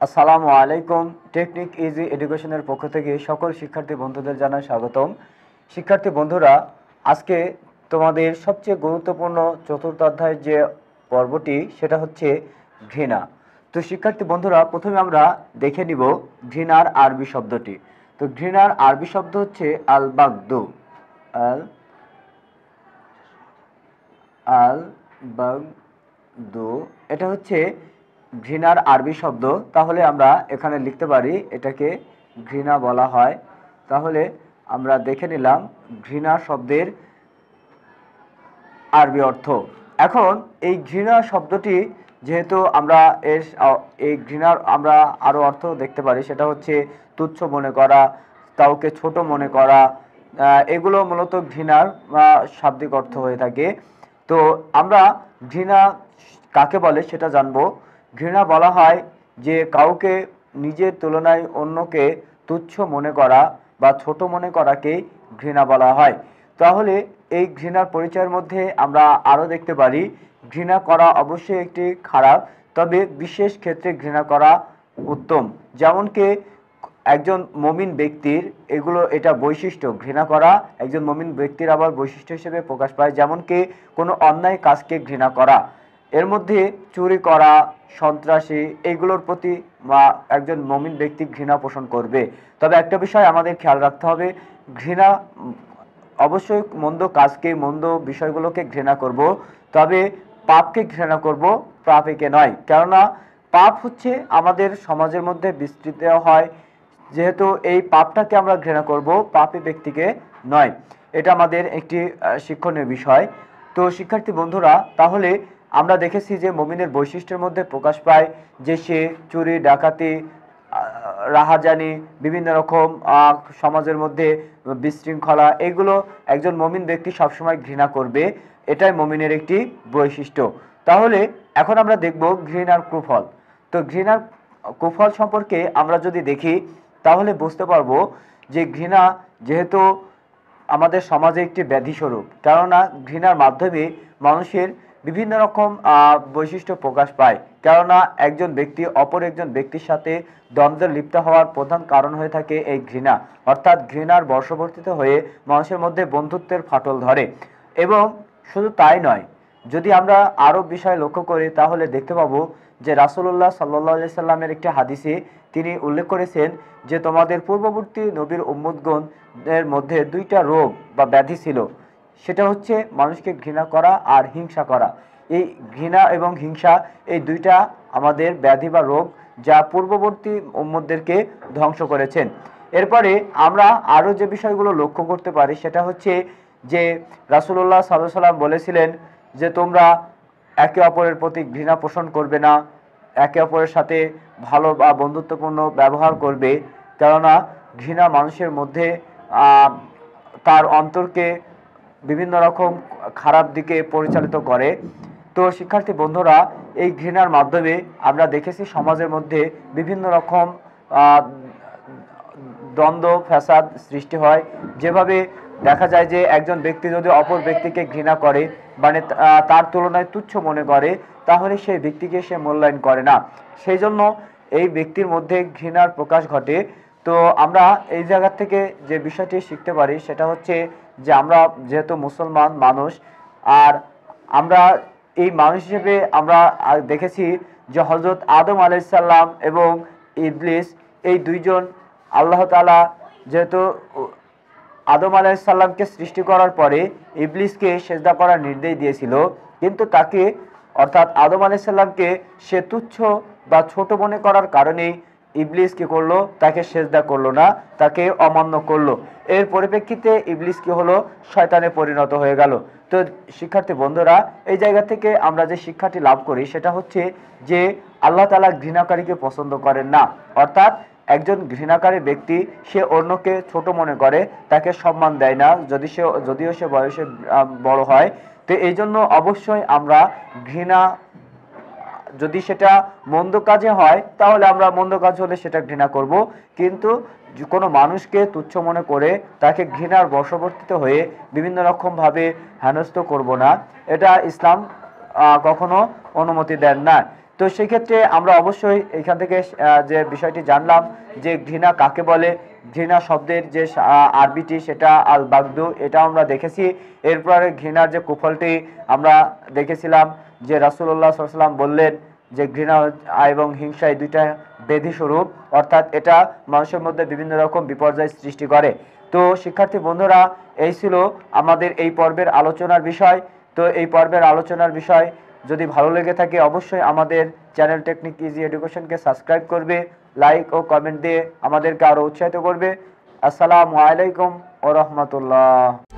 আসসালামু আলাইকুম। Technique easy এডুকেশনের পক্ষ থেকে সকল শিক্ষার্থী বন্ধুদের জানাই স্বাগতম। শিক্ষার্থী বন্ধুরা, আজকে তোমাদের সবচেয়ে গুরুত্বপূর্ণ চতুর্থ অধ্যায়ের যে পর্বটি সেটা হচ্ছে ঘৃণা। তো শিক্ষার্থী বন্ধুরা, প্রথমে আমরা দেখে নিব ঘৃণার আরবি শব্দটি। তো ঘৃণার আরবি শব্দ হচ্ছে আল বাগদু। আল বাগদু এটা হচ্ছে ঘৃণার আরবি শব্দ। তাহলে আমরা এখানে লিখতে পারি এটাকে ঘৃণা বলা হয়। তাহলে আমরা দেখে নিলাম ঘৃণা শব্দের আরবি অর্থ। এখন এই ঘৃণা শব্দটি যেহেতু আমরা এই ঘৃণার আমরা আরও অর্থ দেখতে পারি, সেটা হচ্ছে তুচ্ছ মনে করা, কাউকে ছোট মনে করা, এগুলো মূলত ঘৃণার শাব্দিক অর্থ হয়ে থাকে। তো আমরা ঘৃণা কাকে বলে সেটা জানবো। ঘৃণা বলা হয় যে কাউকে নিজের তুলনায় অন্যকে তুচ্ছ মনে করা বা ছোট মনে করাকে ঘৃণা বলা হয়। তাহলে এই ঘৃণার পরিচয়ের মধ্যে আমরা আরও দেখতে পারি ঘৃণা করা অবশ্যই একটি খারাপ, তবে বিশেষ ক্ষেত্রে ঘৃণা করা উত্তম। যেমন কি একজন মমিন ব্যক্তির এটা বৈশিষ্ট্য, ঘৃণা করা একজন মমিন ব্যক্তির আবার বৈশিষ্ট্য হিসেবে প্রকাশ পায়। যেমন কি কোনো অন্যায় কাজকে ঘৃণা করা, এর মধ্যে চুরি করা, সন্ত্রাসী, এইগুলোর প্রতি একজন মমিন ব্যক্তি ঘৃণা পোষণ করবে। তবে একটা বিষয় আমাদের খেয়াল রাখতে হবে, ঘৃণা অবশ্যই মন্দ কাজকে, মন্দ বিষয়গুলোকে ঘৃণা করব, তবে পাপকে ঘৃণা করব, পাপকে নয়। কেননা পাপ হচ্ছে আমাদের সমাজের মধ্যে বিস্তৃত হয়, যেহেতু এই পাপটাকে আমরা ঘৃণা করব, পাপী ব্যক্তিকে নয়। এটা আমাদের একটি শিক্ষণীয় বিষয়। তো শিক্ষার্থী বন্ধুরা, তাহলে আমরা দেখেছি যে মুমিনের বৈশিষ্ট্যের মধ্যে প্রকাশ পায় যে সে চুরি, ডাকাতি, রাহাজানি, বিভিন্ন রকম সমাজের মধ্যে বিশৃঙ্খলা, এগুলো একজন মুমিন ব্যক্তি সবসময় ঘৃণা করবে। এটাই মুমিনের একটি বৈশিষ্ট্য। তাহলে এখন আমরা দেখব ঘৃণার কুফল। তো ঘৃণার কুফল সম্পর্কে আমরা যদি দেখি তাহলে বুঝতে পারবো যে ঘৃণা যেহেতু আমাদের সমাজে একটি ব্যাধি স্বরূপ, কেননা ঘৃণার মাধ্যমে মানুষের বিভিন্ন রকম বৈশিষ্ট্য প্রকাশ পায়। কেননা একজন ব্যক্তি অপর একজন ব্যক্তির সাথে দ্বন্দ্বে লিপ্ত হওয়ার প্রধান কারণ হয়ে থাকে এই ঘৃণা, অর্থাৎ ঘৃণার বশবর্তিত হয়ে মানুষের মধ্যে বন্ধুত্বের ফাটল ধরে। এবং শুধু তাই নয়, যদি আমরা আরও বিষয় লক্ষ্য করি তাহলে দেখতে পাবো যে রাসূলুল্লাহ সাল্লাল্লাহু আলাইহি সাল্লামের একটি হাদিসে তিনি উল্লেখ করেছেন যে তোমাদের পূর্ববর্তী নবীর উম্মতগণের মধ্যে দুইটা রোগ বা ব্যাধি ছিল, সেটা হচ্ছে মানুষকে ঘৃণা করা আর হিংসা করা। এই ঘৃণা এবং হিংসা, এই দুইটা আমাদের ব্যাধি বা রোগ, যা পূর্ববর্তী উম্মতদেরকে ধ্বংস করেছেন। এরপরে আমরা আরও যে বিষয়গুলো লক্ষ্য করতে পারি সেটা হচ্ছে যে রাসূলুল্লাহ সাল্লাল্লাহু আলাইহি সাল্লাম বলেছিলেন যে তোমরা একে অপরের প্রতি ঘৃণা পোষণ করবে না, একে অপরের সাথে ভালো বা বন্ধুত্বপূর্ণ ব্যবহার করবে। কেননা ঘৃণা মানুষের মধ্যে তার অন্তরকে বিভিন্ন রকম খারাপ দিকে পরিচালিত করে। তো শিক্ষার্থী বন্ধুরা, এই ঘৃণার মাধ্যমে আমরা দেখেছি সমাজের মধ্যে বিভিন্ন রকম দ্বন্দ্ব ফ্যাসাদ সৃষ্টি হয়। যেভাবে দেখা যায় যে একজন ব্যক্তি যদি অপর ব্যক্তিকে ঘৃণা করে, মানে তার তুলনায় তুচ্ছ মনে করে, তাহলে সেই ব্যক্তিকে সে মূল্যায়ন করে না। সেই জন্য এই ব্যক্তির মধ্যে ঘৃণার প্রকাশ ঘটে। তো আমরা এই জায়গা থেকে যে বিষয়টি শিখতে পারি সেটা হচ্ছে যে আমরা যেহেতু মুসলমান মানুষ, আর আমরা এই মানুষ হিসেবে আমরা দেখেছি যে হযরত আদম আলাইহিস সালাম এবং ইবলিস, এই দুইজন আল্লাহ তাআলা যেহেতু আদম আলাইহিস সালামকে সৃষ্টি করার পরে ইবলিসকে সিজদা করার নির্দেশ দিয়েছিল, কিন্তু তাকে অর্থাৎ আদম আলাইহিস সালামকে সে তুচ্ছ বা ছোট মনে করার কারণে ইবলিস কি করলো, তাকে সিজদা করলো না, তাকে অমান্য করলো। এর পরিপ্রেক্ষিতে ইবলিস কি হলো, শয়তানে পরিণত হয়ে গেল। তো শিক্ষার্থী বন্ধুরা, এই জায়গা থেকে আমরা যে শিক্ষাটি লাভ করি সেটা হচ্ছে যে আল্লাহ তাআলা ঘৃণাকারীকে পছন্দ করেন না। অর্থাৎ একজন ঘৃণাকারী ব্যক্তি সে অন্যকে ছোট মনে করে, তাকে সম্মান দেয় না, যদিও সে বয়সে বড় হয়। তো এই জন্য অবশ্যই আমরা ঘৃণা, যদি সেটা মন্দ কাজে হয় তাহলে আমরা মন্দ কাজ হলে সেটা ঘৃণা করব, কিন্তু কোনো মানুষকে তুচ্ছ মনে করে তাকে ঘৃণার বশবর্তিত হয়ে বিভিন্ন রকমভাবে হেনস্থ করব না, এটা ইসলাম কখনো অনুমতি দেন না। তো সেক্ষেত্রে আমরা অবশ্যই এখান থেকে যে বিষয়টি জানলাম যে ঘৃণা কাকে বলে, ঘৃণা শব্দের যে আরবিটি সেটা আল বাগদু, এটা আমরা দেখেছি। এরপরে ঘৃণার যে কুফলটি আমরা দেখেছিলাম যে রাসূলুল্লাহ সাল্লাল্লাহু আলাইহি ওয়াসাল্লাম বললেন যে ঘৃণা এবং হিংসা এই দুইটা বেধি স্বরূপ, অর্থাৎ এটা মানুষের মধ্যে বিভিন্ন রকম বিপর্যয় সৃষ্টি করে। তো শিক্ষার্থী বন্ধুরা, এই ছিল আমাদের এই পর্বের আলোচনার বিষয়। তো এই পর্বের আলোচনার বিষয় যদি ভালো লেগে থাকে অবশ্যই আমাদের চ্যানেল টেকনিক ইজি এডুকেশনকে সাবস্ক্রাইব করবে, লাইক ও কমেন্ট দিয়ে আমাদেরকে আরও উৎসাহিত করবে। আসসালামু আলাইকুম ওয়া রাহমাতুল্লাহ।